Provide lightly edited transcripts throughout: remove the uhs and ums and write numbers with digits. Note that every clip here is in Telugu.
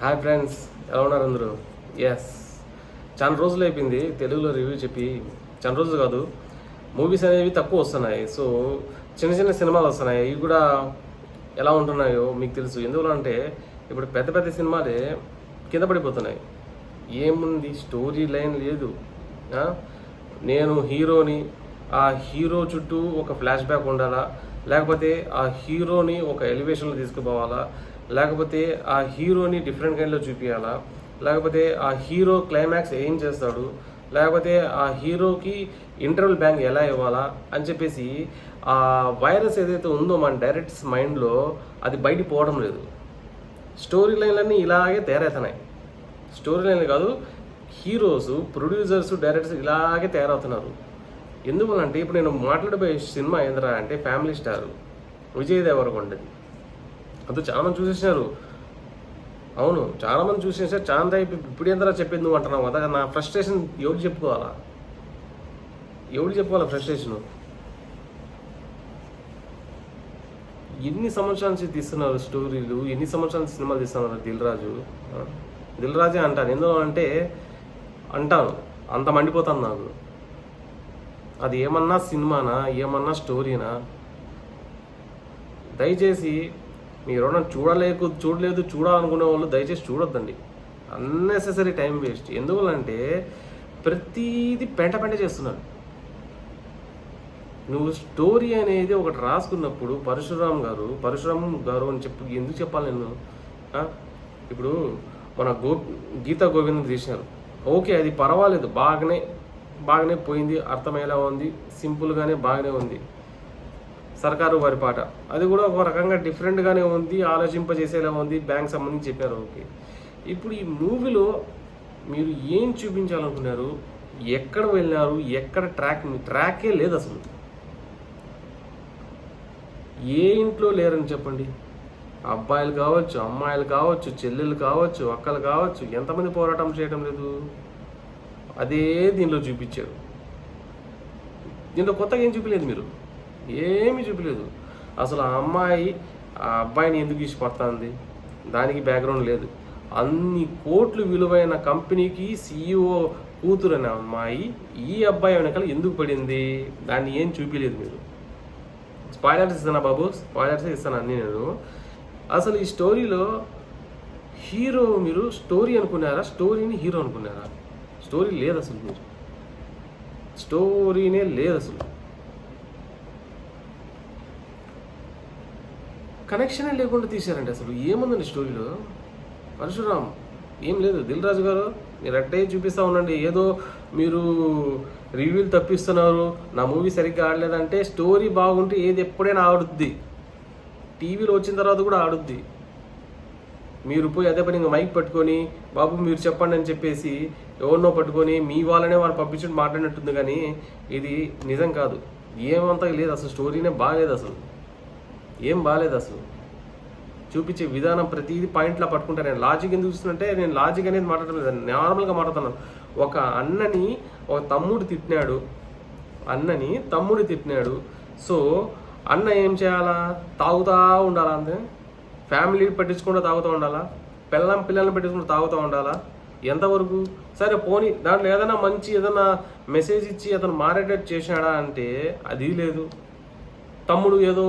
హాయ్ ఫ్రెండ్స్, ఎలా ఉన్నారు అందరూ? ఎస్, చాలా రోజులు అయిపోయింది తెలుగులో రివ్యూ చెప్పి. చాలా రోజులు కాదు, మూవీస్ అనేవి తక్కువ వస్తున్నాయి. సో చిన్న చిన్న సినిమాలు వస్తున్నాయి. ఇవి కూడా ఎలా ఉంటున్నాయో మీకు తెలుసు. ఎందుకంటే ఇప్పుడు పెద్ద పెద్ద సినిమాలే కింద పడిపోతున్నాయి. ఏముంది, స్టోరీ లైన్ లేదు. నేను హీరోని, ఆ హీరో చుట్టూ ఒక ఫ్లాష్ బ్యాక్ ఉండాలా, లేకపోతే ఆ హీరోని ఒక ఎలివేషన్లో తీసుకుపోవాలా, లేకపోతే ఆ హీరోని డిఫరెంట్ కైండ్లో చూపించాలా, లేకపోతే ఆ హీరో క్లైమాక్స్ ఏం చేస్తాడు, లేకపోతే ఆ హీరోకి ఇంటర్వల్ బ్యాంక్ ఎలా ఇవ్వాలా అని చెప్పేసి ఆ వైరస్ ఏదైతే ఉందో మన డైరెక్ట్స్ మైండ్లో అది బయటికి పోవడం లేదు. స్టోరీ లైన్లన్నీ ఇలాగే తయారవుతున్నాయి. స్టోరీ లైన్లు కాదు, హీరోస్, ప్రొడ్యూసర్స్, డైరెక్టర్స్ ఇలాగే తయారవుతున్నారు. ఎందువల్లంటే ఇప్పుడు నేను మాట్లాడబోయే సినిమా ఏంద్రా అంటే ఫ్యామిలీ స్టార్ విజయ్ దేవరకొండది. అది చాలామంది చూసేసినారు. అవును, చాలామంది చూసేసారు. చాలా టైప్ ఇప్పుడు ఏంద్రా చెప్పింది నువ్వు అంటున్నావు కదా. నా ఫ్రస్ట్రేషన్ ఎవరికి చెప్పుకోవాలా? ఫ్రస్ట్రేషను? ఎన్ని సంవత్సరాల నుంచి తీస్తున్నారు స్టోరీలు, ఎన్ని సంవత్సరాల నుంచి సినిమాలు తీస్తున్నారు దిల్ రాజే అంటాను. ఎందుకు అంటే అంటాను, అంత మండిపోతాను నాకు. అది ఏమన్నా సినిమానా, ఏమన్నా స్టోరీనా? దయచేసి మీరు ఎవరైనా చూడలేదు చూడాలనుకునే వాళ్ళు దయచేసి చూడొద్దండి. Unnecessary time waste. ఎందువల్లంటే ప్రతిదీ పెంట చేస్తున్నారు. నువ్వు స్టోరీ అనేది ఒకటి రాసుకున్నప్పుడు పరశురామ్ గారు అని ఎందుకు చెప్పాలి నేను? ఇప్పుడు మన గీతా గోవిందం తీసినారు. ఓకే, అది పర్వాలేదు, బాగానే పోయింది, అర్థమయ్యేలా ఉంది, సింపుల్గానే బాగానే ఉంది. సర్కారు వారి పాట అది కూడా ఒక రకంగా డిఫరెంట్గానే ఉంది, ఆలోచింపజేసేలా ఉంది, బ్యాంక్ సంబంధించి చెప్పారు. ఓకే, ఇప్పుడు ఈ మూవీలో మీరు ఏం చూపించాలనుకున్నారు, ఎక్కడ వెళ్ళినారు, ఎక్కడ ట్రాకే లేదు అసలు. ఏ ఇంట్లో లేరని చెప్పండి. అబ్బాయిలు కావచ్చు, అమ్మాయిలు కావచ్చు, చెల్లెలు కావచ్చు, అక్కలు కావచ్చు, ఎంతమంది పోరాటం చేయడం లేదు? అదే దీనిలో చూపించారు. దీంట్లో కొత్తగా ఏం చూపించలేదు, మీరు ఏమీ చూపించలేదు. అసలు ఆ అమ్మాయి ఆ అబ్బాయిని ఎందుకు ఇష్టపడుతుంది, దానికి బ్యాక్గ్రౌండ్ లేదు. అన్ని కోట్లు విలువైన కంపెనీకి CEO కూతురు అనే అమ్మాయి ఈ అబ్బాయి వెనకాల ఎందుకు పడింది, దాన్ని ఏం చూపించలేదు మీరు. స్పాయిలర్స్ ఇస్తానా బాబు? స్పాయిలర్స్ ఇస్తాను అన్నీ నేను. అసలు ఈ స్టోరీలో హీరో మీరు స్టోరీ అనుకున్నారా, స్టోరీని హీరో అనుకున్నారా? స్టోరీ లేదు అసలు. మీరు స్టోరీనే లేదు అసలు, కనెక్షనే లేకుండా తీశారండి. అసలు ఏముందండి స్టోరీలో? పరశురామ్ ఏం లేదు. దిల్ రాజు గారు మీరు అట్టే చూపిస్తూ ఉండండి. ఏదో మీరు రివ్యూలు తప్పిస్తున్నారు, నా మూవీ సరిగ్గా ఆడలేదంటే. స్టోరీ బాగుంటే ఏది ఎప్పుడైనా ఆడుద్ది, టీవీలో వచ్చిన తర్వాత కూడా ఆడుద్ది. మీరు పోయి అదే పని ఇంకా మైక్ పట్టుకొని బాబు మీరు చెప్పండి అని చెప్పేసి ఎవరినో పట్టుకొని మీ వాళ్ళనే వాళ్ళు పంపించుకుంటూ మాట్లాడినట్టుంది. కానీ ఇది నిజం కాదు. ఏమంతా లేదు అసలు. స్టోరీనే బాగాలేదు అసలు, ఏం బాగాలేదు అసలు. చూపించే విధానం ప్రతిదీ పాయింట్లా పట్టుకుంటాను. నేను లాజిక్ ఎందుకు చూస్తుంటే, నేను లాజిక్ అనేది మాట్లాడటం లేదు, నార్మల్గా మాట్లాడుతున్నాను. ఒక అన్నని ఒక తమ్ముడు తిట్టినాడు. సో అన్న ఏం చేయాలా? తాగుతూ ఉండాలా? అంతే. ఫ్యామిలీ పట్టించుకుంటూ తాగుతూ ఉండాలా? పిల్లల్ని పట్టించుకుంటూ తాగుతూ ఉండాలా? ఎంతవరకు? సరే పోనీ దాంట్లో ఏదైనా మెసేజ్ ఇచ్చి అతను మారేటట్టు చేశాడా అంటే అది లేదు. తమ్ముడు ఏదో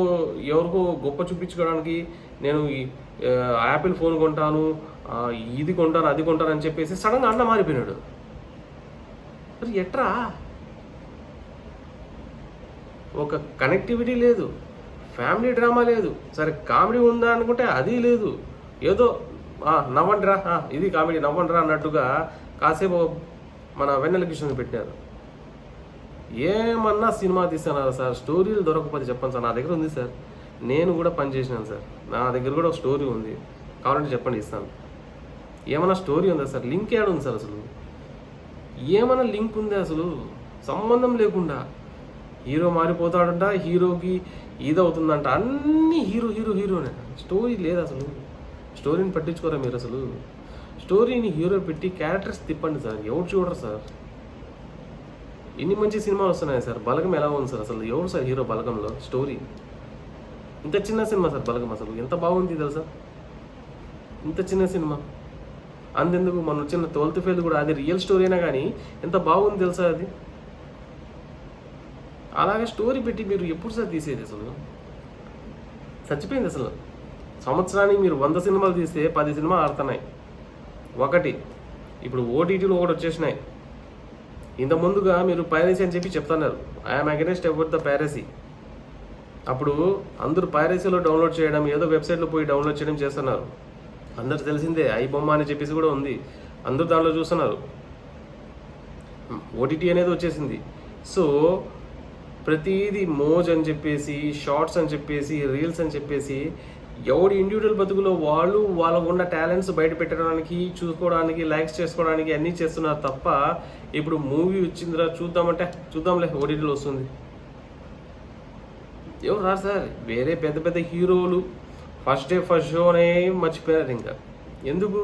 ఎవరికో గొప్ప చూపించుకోవడానికి నేను యాపిల్ ఫోన్ కొంటాను, ఇది కొంటాను, అది కొంటాను అని చెప్పేసి సడన్గా అన్న మారిపోయినాడు. మరి ఎట్రా? ఒక కనెక్టివిటీ లేదు, ఫ్యామిలీ డ్రామా లేదు. సరే కామెడీ ఉందా అనుకుంటే అది లేదు. ఏదో నవ్వండిరా, ఇది కామెడీ, నవ్వండిరా అన్నట్టుగా కాసేపు మన వెన్నెల కిషోర్ని పెట్టారు. ఏమన్నా సినిమా తీస్తున్నారు సార్? స్టోరీలు దొరకకపోతే చెప్పండి సార్, నా దగ్గర ఉంది సార్. నేను కూడా పని చేసినాను సార్, నా దగ్గర కూడా ఒక స్టోరీ ఉంది, కావాలంటే చెప్పండి ఇస్తాను. ఏమన్నా స్టోరీ ఉందా సార్? లింక్ యాడ్ ఉంది సార్? అసలు ఏమన్నా లింక్ ఉందా అసలు? సంబంధం లేకుండా హీరో మారిపోతాడంట, హీరోకి ఇదవుతుందంట, అన్నీ హీరోనే. స్టోరీ లేదు అసలు. స్టోరీని పట్టించుకోరా మీరు అసలు? స్టోరీని హీరో పెట్టి క్యారెక్టర్స్ తిప్పండి సార్, ఎవరు చూడరు సార్. ఎన్ని మంచి సినిమాలు వస్తున్నాయి సార్. బలగం ఎలా ఉంది సార్? అసలు ఎవరు సార్ హీరో బలగంలో? స్టోరీ ఇంత చిన్న సినిమా సార్ బలగం. అసలు ఎంత బాగుంది తెలుసా? ఇంత చిన్న సినిమా అంతెందుకు మన వచ్చిన 12th ఫెయిల్ కూడా అది రియల్ స్టోరీ అయినా కానీ ఎంత బాగుంది తెలుసా అది. అలాగే స్టోరీ పెట్టి మీరు ఎప్పుడు సార్ తీసేది అసలు? చచ్చిపోయింది అసలు. సంవత్సరానికి మీరు 100 సినిమాలు తీస్తే 10 సినిమాలు ఆడుతున్నాయి. ఒకటి ఇప్పుడు ఓటీటీలో ఒకటి వచ్చేసినాయి. ఇంత ముందుగా మీరు పైరసీ అని చెప్పి చెప్తున్నారు. I'm against about the piracy. అప్పుడు అందరూ పైరసీలో డౌన్లోడ్ చేయడం, ఏదో వెబ్సైట్లో పోయి డౌన్లోడ్ చేయడం చేస్తున్నారు. అందరు తెలిసిందే. ఐ బొమ్మ అని చెప్పేసి కూడా ఉంది, అందరూ దాంట్లో చూస్తున్నారు. ఓటీటీ అనేది వచ్చేసింది. సో ప్రతిదీ మోజ్ అని చెప్పేసి, షార్ట్స్ అని చెప్పేసి, రీల్స్ అని చెప్పేసి ఎవడి ఇండివిజువల్ బతుకులో వాళ్ళు వాళ్ళకున్న టాలెంట్స్ బయట పెట్టడానికి, చూసుకోవడానికి, లైక్స్ చేసుకోవడానికి అన్నీ చేస్తున్నారు తప్ప ఇప్పుడు మూవీ వచ్చిందిరా చూద్దామంటే చూద్దాంలే ఓటీటీలో వస్తుంది. ఎవరు రారు సార్. వేరే పెద్ద పెద్ద హీరోలు ఫస్ట్ డే ఫస్ట్ షోనే మర్చిపోయారు. ఇంకా ఎందుకు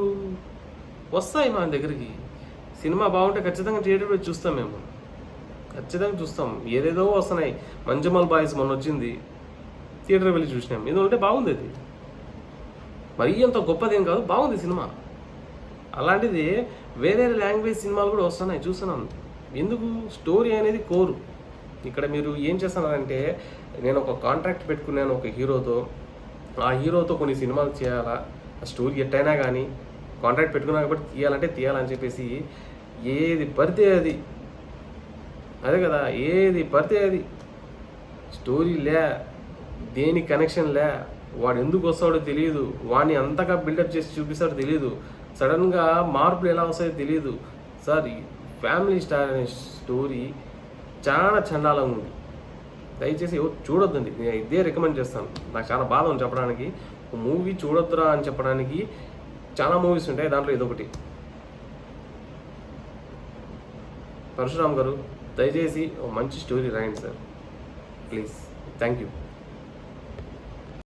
వస్తాయి మన దగ్గరికి? సినిమా బాగుంటే ఖచ్చితంగా థియేటర్లో చూస్తాం, మేము ఖచ్చితంగా చూస్తాం. ఏదేదో వస్తున్నాయి. మంజమల్ బాయ్స్ మొన్న వచ్చింది, థియేటర్ వెళ్ళి చూసినాం. ఎందుకంటే బాగుంది, అది మరీ అంత గొప్పదేం కాదు, బాగుంది సినిమా. అలాంటిది వేరే లాంగ్వేజ్ సినిమాలు కూడా వస్తున్నాయి, చూస్తున్నాం. ఎందుకు? స్టోరీ అనేది కోరు. ఇక్కడ మీరు ఏం చేస్తున్నారంటే, నేను ఒక కాంట్రాక్ట్ పెట్టుకున్నాను ఒక హీరోతో, ఆ హీరోతో కొన్ని సినిమాలు చేయాలా, ఆ స్టోరీ ఎట్టయినా కానీ కాంట్రాక్ట్ పెట్టుకున్నా కాబట్టి తీయాలంటే తీయాలని చెప్పేసి ఏది పడితే అది, అదే కదా, ఏది పడితే అది స్టోరీ లే, దేని కనెక్షన్ లే, వాడు ఎందుకు వస్తాడో తెలియదు, వాడిని అంతగా బిల్డప్ చేసి చూపిస్తాడో తెలియదు, సడన్గా మార్పులు ఎలా వస్తాయో తెలియదు. సార్ ఫ్యామిలీ స్టార్ అనే స్టోరీ చాలా చండాలంగా ఉంది. దయచేసి ఎవరు చూడొద్దండి. నేను ఇదే రికమెండ్ చేస్తాను. నాకు చాలా బాధ ఉంది చెప్పడానికి. ఒక మూవీ చూడొద్దురా అని చెప్పడానికి చాలా మూవీస్ ఉంటాయి, దాంట్లో ఇదొకటి. పరశురామ్ గారు దయచేసి ఒక మంచి స్టోరీ రాయండి సార్, ప్లీజ్. Thank you.